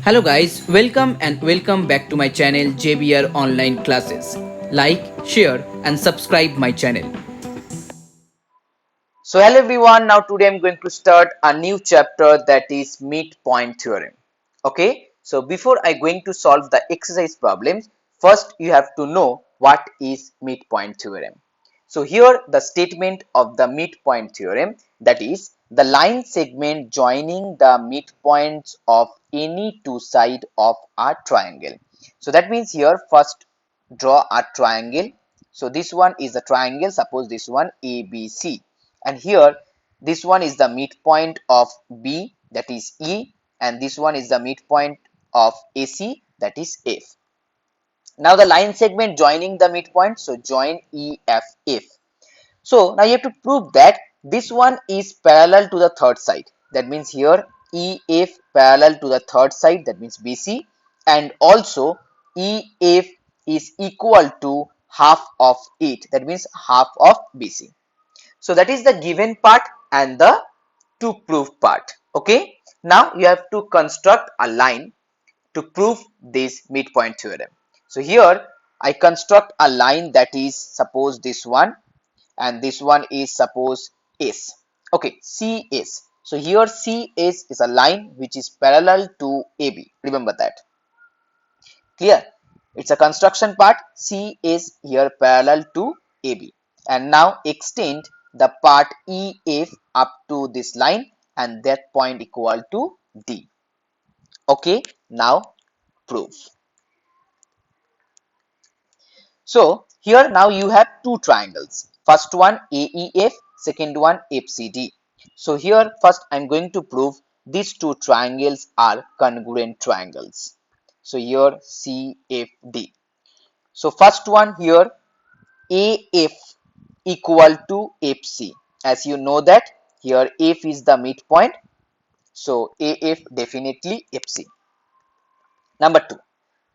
Hello guys, welcome back to my channel JBR Online Classes. Like, share and subscribe my channel. So hello everyone, now today I'm going to start a new chapter that is midpoint theorem. Okay, so before I going to solve the exercise problems, first you have to know what is midpoint theorem. So here the statement of the midpoint theorem, that is the line segment joining the midpoints of any two sides of a triangle. So that means here first draw a triangle. So this one is a triangle, suppose this one ABC, and here this one is the midpoint of B, that is E, and this one is the midpoint of AC, that is F. Now the line segment joining the midpoint, so join EFF. So now you have to prove that this one is parallel to the third side. That means here EF parallel to the third side, that means BC, and also EF is equal to half of it, that means half of BC. So that is the given part and the to prove part. Okay. Now you have to construct a line to prove this midpoint theorem. So here I construct a line that is suppose this one, and this one is suppose S. Okay, CS. So here CS is a line which is parallel to AB. Remember that. Clear? It's a construction part. C is here parallel to AB. And now extend the part EF up to this line, and that point equal to D. Okay, now prove. So here now you have two triangles. First one AEF, second one FCD. So here first I'm going to prove these two triangles are congruent triangles. So here CFD. So first one here AF equal to FC. As you know that here F is the midpoint. So AF definitely FC. Number two,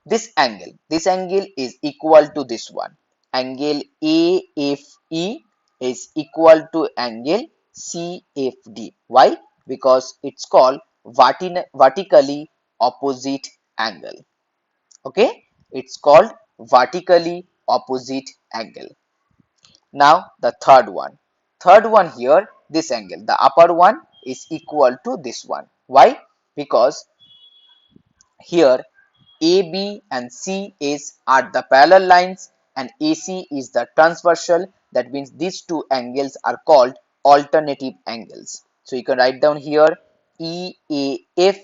this angle is equal to this one. Angle AFE is equal to angle CFD. Why? Because it's called vertically opposite angle. Okay, it's called vertically opposite angle. Now the third one here, this angle, the upper one is equal to this one. Why? Because here AB and CS are the parallel lines and AC is the transversal. That means these two angles are called alternative angles. So you can write down here EAF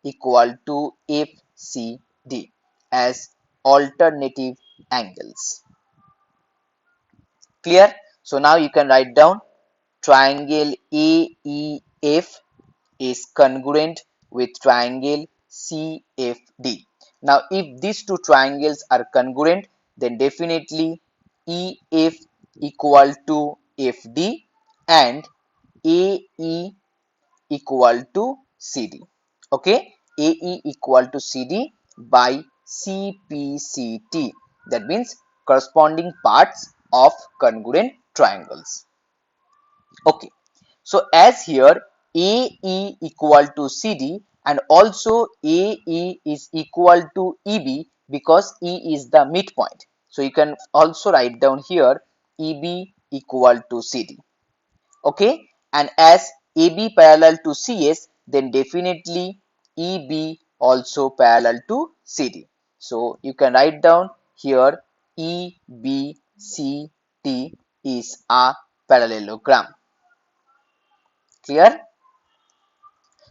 equal to FCD as alternative angles. Clear? So now you can write down triangle AEF is congruent with triangle CFD. Now if these two triangles are congruent, then definitely EF equal to FD and AE equal to CD. Okay, AE equal to CD by CPCT. That means corresponding parts of congruent triangles. Okay, so as here AE equal to CD and also AE is equal to EB because E is the midpoint. So you can also write down here EB equal to CD. Okay, and as AB parallel to CS, then definitely EB also parallel to CD. So you can write down here EBCD is a parallelogram. Clear?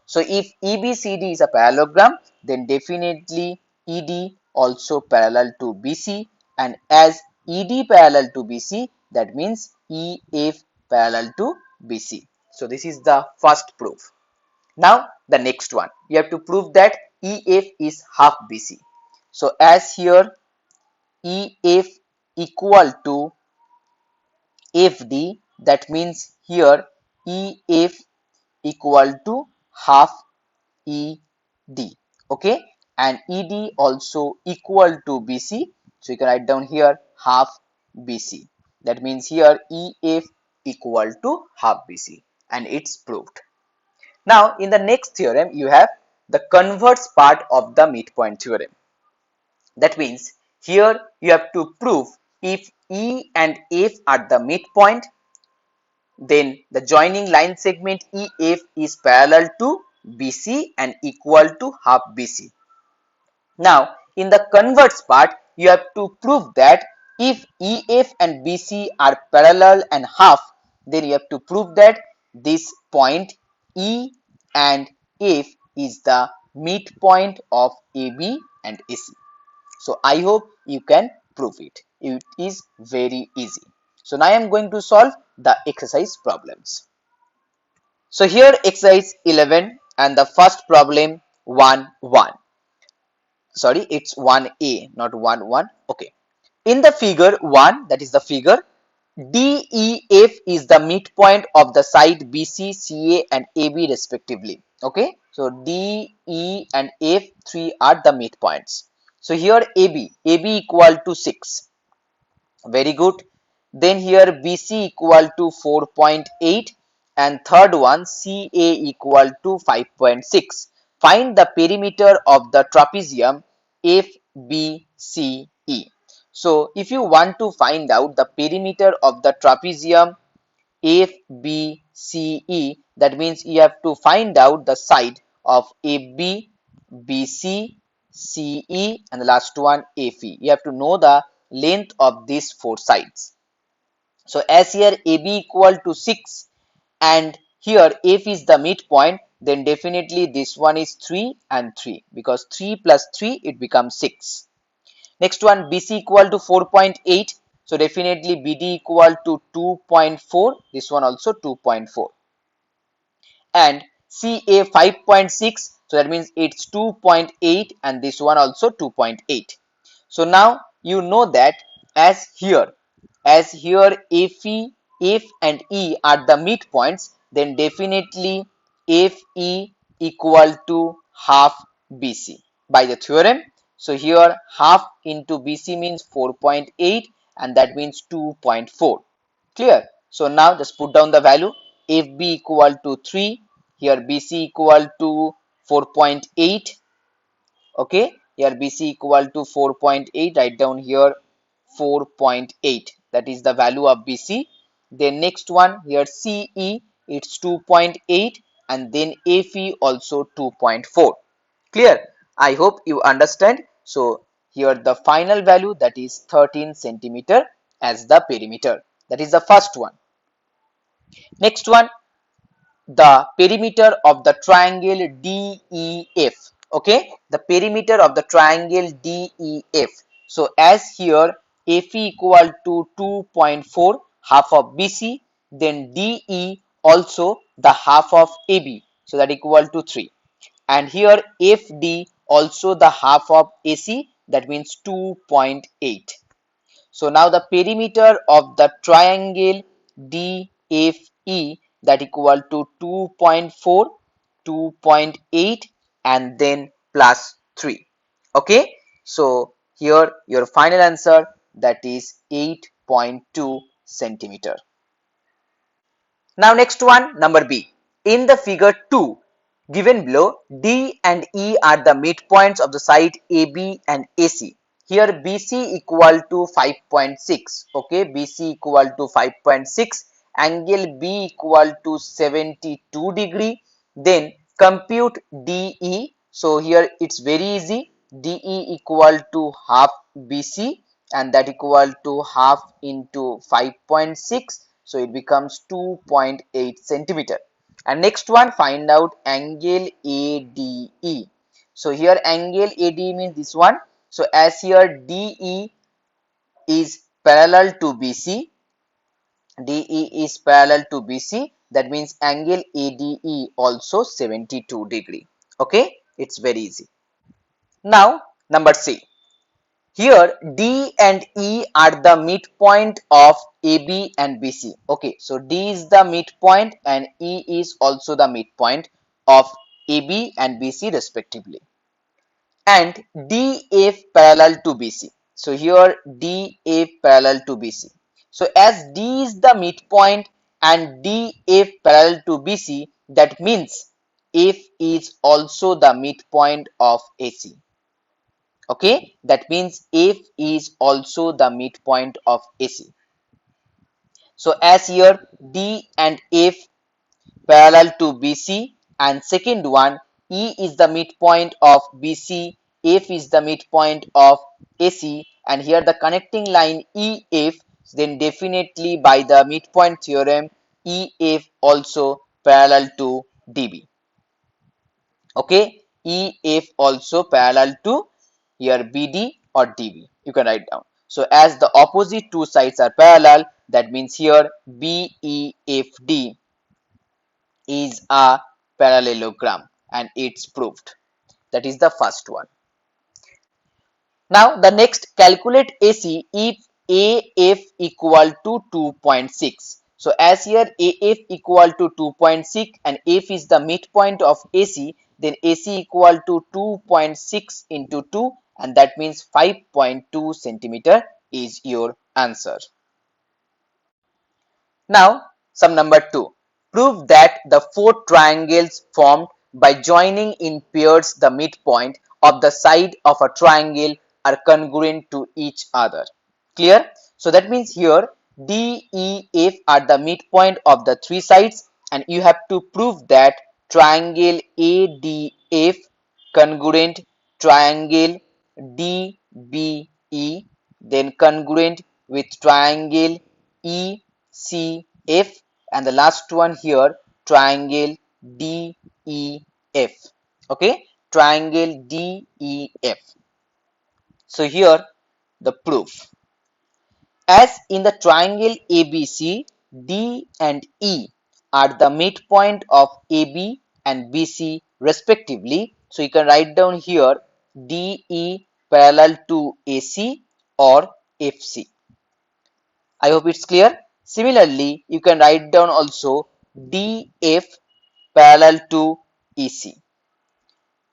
So if EBCD is a parallelogram, then definitely ED also parallel to BC, and as ED parallel to BC, that means EF parallel to BC. So this is the first proof. Now the next one, you have to prove that EF is half BC. So as here EF equal to FD, that means here EF equal to half ED. Okay, and ED also equal to BC. So you can write down here half BC. That means here EF equal to half BC, and it's proved. Now in the next theorem you have the converse part of the midpoint theorem. That means here you have to prove if E and F are the midpoint, then the joining line segment EF is parallel to BC and equal to half BC. Now, in the converse part, you have to prove that if EF and BC are parallel and half, then you have to prove that this point E and F is the midpoint of AB and AC. So I hope you can prove it. It is very easy. So now I am going to solve the exercise problems. So here exercise 11 and the first problem 1 1. Sorry, it's 1A, not 1 1. Okay. In the figure 1, that is the figure, DEF is the midpoint of the side BC, CA and AB respectively. Okay. So D, E and F, 3 are the midpoints. So here AB equal to 6. Very good. Then here BC equal to 4.8 and third one CA equal to 5.6. Find the perimeter of the trapezium FBCE. So if you want to find out the perimeter of the trapezium FBCE, that means you have to find out the side of AB, BC, CE and the last one FE. You have to know the length of these four sides. So as here AB equal to 6 and here F is the midpoint, then definitely this one is 3 and 3, because 3 plus 3 it becomes 6. Next one BC equal to 4.8, so definitely BD equal to 2.4, this one also 2.4, and CA 5.6, so that means it's 2.8 and this one also 2.8. So now you know that as here FE, F and E are the midpoints, then definitely FE equal to half BC by the theorem. So here half into BC means 4.8 and that means 2.4. Clear? So now just put down the value. FB equal to 3, here BC equal to 4.8. Okay, here BC equal to 4.8, write down here 4.8, that is the value of BC. Then next one here CE, it's 2.8 and then FE also 2.4. Clear? I hope you understand. So here the final value, that is 13 centimeter as the perimeter. That is the first one. Next one, the perimeter of the triangle DEF. Okay, the perimeter of the triangle DEF. So as here FE equal to 2.4, half of BC, then DE also the half of AB, so that equal to 3, and here FD also the half of AC, that means 2.8. So now the perimeter of the triangle DFE, that equal to 2.4, 2.8 and then plus 3. Okay. So here your final answer, that is 8.2 centimeter. Now next one, number B. In the figure 2 given below, D and E are the midpoints of the side AB and AC. Here BC equal to 5.6. Okay, BC equal to 5.6. Angle B equal to 72 degree. Then compute DE. So here it's very easy. DE equal to half BC and that equal to half into 5.6. So it becomes 2.8 centimeter. And next one, find out angle ADE. So here angle ADE means this one. So as here DE is parallel to BC, DE is parallel to BC, that means angle ADE also 72 degree. Okay, it's very easy. Now number C. Here D and E are the midpoint of AB and BC. Okay, so D is the midpoint and E is also the midpoint of AB and BC respectively. And DF parallel to BC. So here DF parallel to BC. So as D is the midpoint and DF parallel to BC, that means F is also the midpoint of AC. Okay, that means F is also the midpoint of AC. So as here D and F parallel to BC, and second one, E is the midpoint of BC, F is the midpoint of AC, and here the connecting line EF, then definitely by the midpoint theorem EF also parallel to DB. Okay, EF also parallel to here BD or DB, you can write down. So as the opposite two sides are parallel, that means here BEFD is a parallelogram and it's proved. That is the first one. Now the next, calculate AC if AF equal to 2.6. So as here AF equal to 2.6 and F is the midpoint of AC, then AC equal to 2.6 into 2, and that means 5.2 centimeter is your answer. Now, sum number 2. Prove that the four triangles formed by joining in pairs the midpoint of the side of a triangle are congruent to each other. Clear? So that means here D, E, F are the midpoint of the three sides, and you have to prove that triangle ADF congruent triangle DBE, then congruent with triangle ECF, and the last one here triangle DEF. Okay, triangle DEF. So here the proof. As in the triangle ABC, D and E are the midpoint of AB and BC respectively. So you can write down here DE parallel to AC or FC. I hope it's clear. Similarly, you can write down also DF parallel to EC.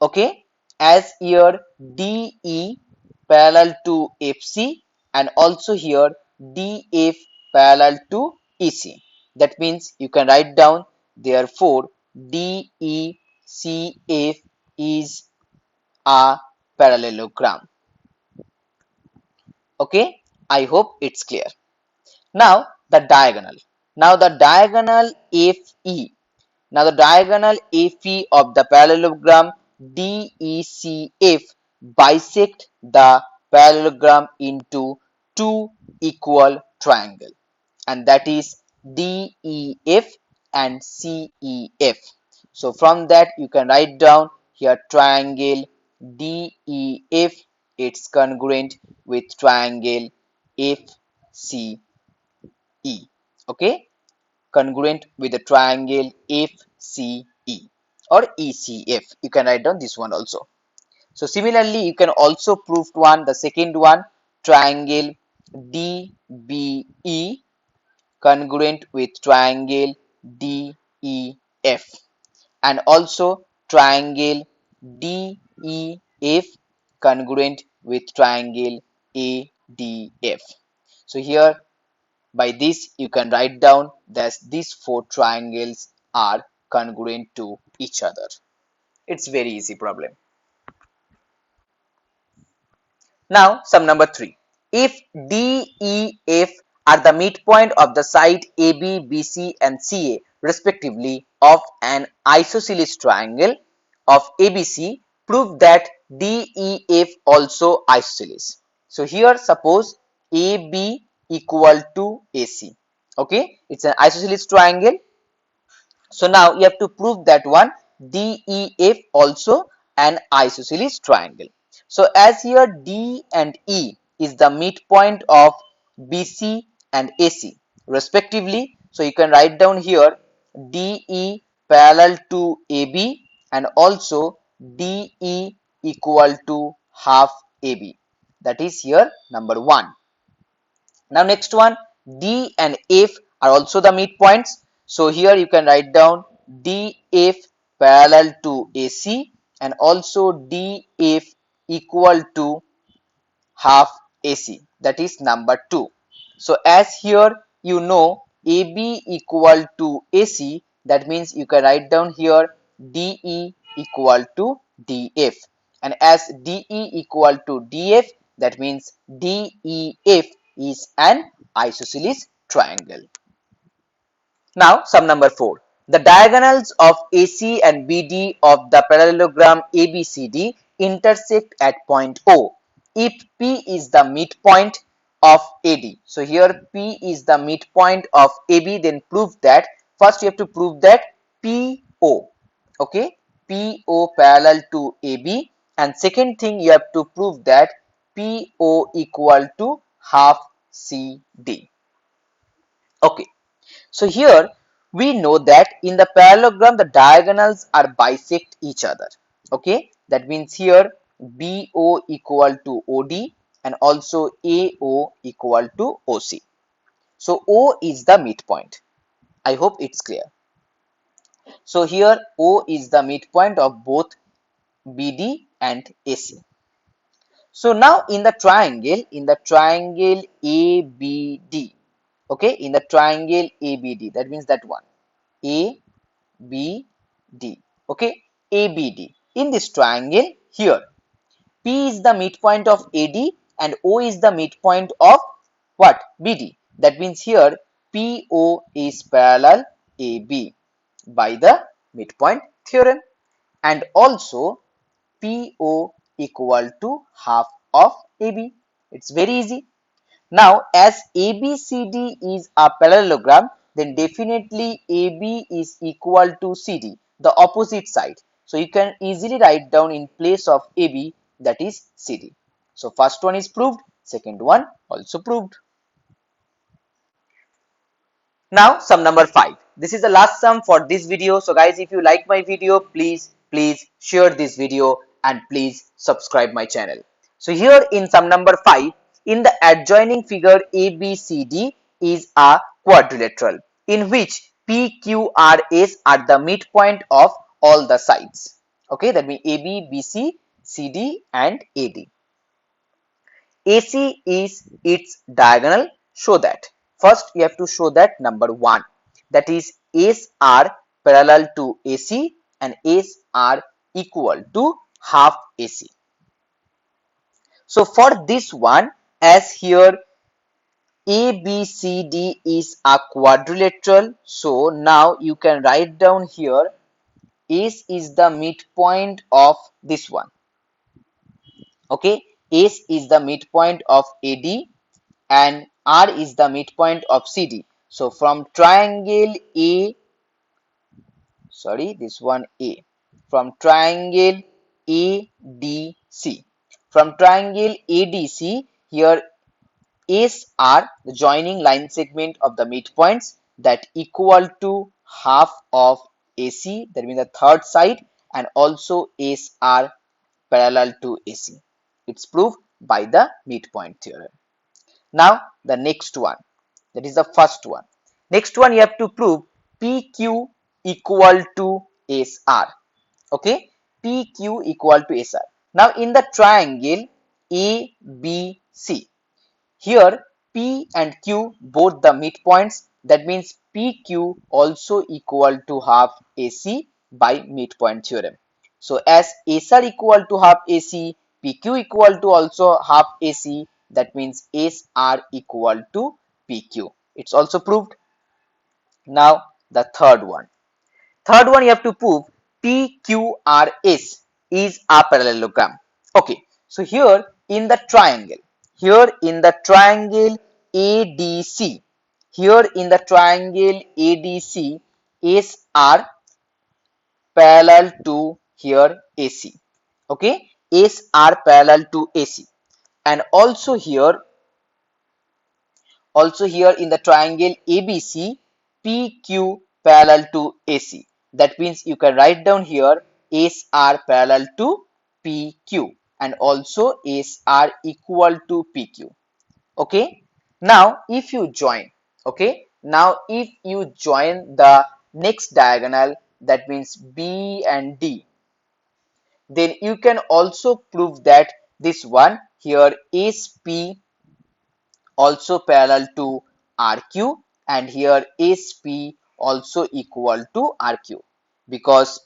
Okay, as here DE parallel to FC, and also here DF parallel to EC. That means you can write down, therefore DECF is a parallelogram. Okay, I hope it's clear. Now the diagonal. Now the diagonal FE. Now the diagonal FE of the parallelogram DECF bisect the parallelogram into two equal triangles, and that is DEF and CEF. So from that you can write down here triangle DEF, it's congruent with triangle FCE. Okay, congruent with the triangle FCE or ECF. You can write down this one also. So similarly, you can also prove one, the second one, triangle DBE congruent with triangle DEF, and also triangle DEF congruent with triangle ADF. So here by this you can write down that these four triangles are congruent to each other. It's very easy problem. Now sum number 3. If D, E, F are the midpoint of the side AB, BC and CA respectively of an isosceles triangle of ABC, prove that DEF also isosceles. So here suppose AB equal to AC. Okay, it's an isosceles triangle. So now you have to prove that one DEF also an isosceles triangle. So as here D and E is the midpoint of BC and AC respectively. So you can write down here DE parallel to AB and also DE equal to half AB. That is here number 1. Now next one, D and F are also the midpoints. So here you can write down DF parallel to AC and also DF equal to half AC. That is number 2. So as here you know AB equal to AC, that means you can write down here DE equal to DF, and as DE equal to DF, that means DEF is an isosceles triangle. Now sum number 4. The diagonals of AC and BD of the parallelogram ABCD intersect at point O if P is the midpoint of AD. So here P is the midpoint of AB, then prove that, first you have to prove that PO, okay, PO parallel to AB, and second thing you have to prove that PO equal to half CD. Okay. So here we know that in the parallelogram the diagonals are bisect each other. Okay, that means here BO equal to OD and also AO equal to OC. So O is the midpoint. I hope it's clear. So here O is the midpoint of both BD and AC. So now in the triangle ABD, okay, in the triangle ABD, that means that one, ABD, okay, ABD. In this triangle here, P is the midpoint of AD and O is the midpoint of what? BD. That means here PO is parallel AB by the midpoint theorem, and also PO equal to half of AB. It's very easy. Now, as ABCD is a parallelogram, then definitely AB is equal to CD, the opposite side. So you can easily write down in place of AB, that is CD. So first one is proved, second one also proved. Now sum number 5. This is the last sum for this video. So guys, if you like my video, please share this video and please subscribe my channel. So here in sum number 5, in the adjoining figure ABCD is a quadrilateral in which PQRS are the midpoint of all the sides. Okay, that means AB, BC, CD and AD. AC is its diagonal. Show that. First, you have to show that number 1, that is ACE are parallel to AC and ACE are equal to half AC. So for this one, as here ABCD is a quadrilateral, so now you can write down here ACE is the midpoint of this one. Okay, ACE is the midpoint of AD and R is the midpoint of CD. So from triangle from triangle ADC, here A's are the joining line segment of the midpoints that equal to half of AC, that means the third side, and also A's are parallel to AC. It's proved by the midpoint theorem. Now the next one, that is the first one. Next one you have to prove PQ equal to SR. Okay, PQ equal to SR. Now in the triangle ABC, here P and Q both the midpoints, that means PQ also equal to half AC by midpoint theorem. So as SR equal to half AC, PQ equal to also half AC, that means SR equal to PQ. It's also proved. Now the third one. Third one you have to prove PQRS is a parallelogram. Okay, so here in the triangle ADC, S are parallel to here AC. Okay, S are parallel to AC, and also here in the triangle ABC, PQ parallel to AC. That means you can write down here A's are parallel to PQ and also A's are equal to PQ. Okay. Now if you join, the next diagonal, that means B and D, then you can also prove that this one here SP also parallel to RQ, and here SP also equal to RQ, because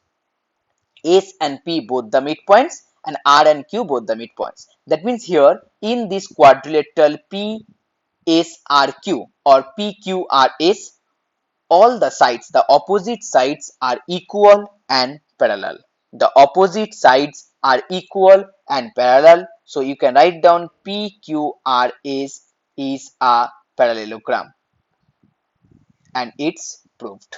S and P both the midpoints and R and Q both the midpoints. That means here in this quadrilateral PSRQ or PQRS, all the sides, the opposite sides are equal and parallel. The opposite sides are equal and parallel. So you can write down PQRS is a parallelogram, and it's proved.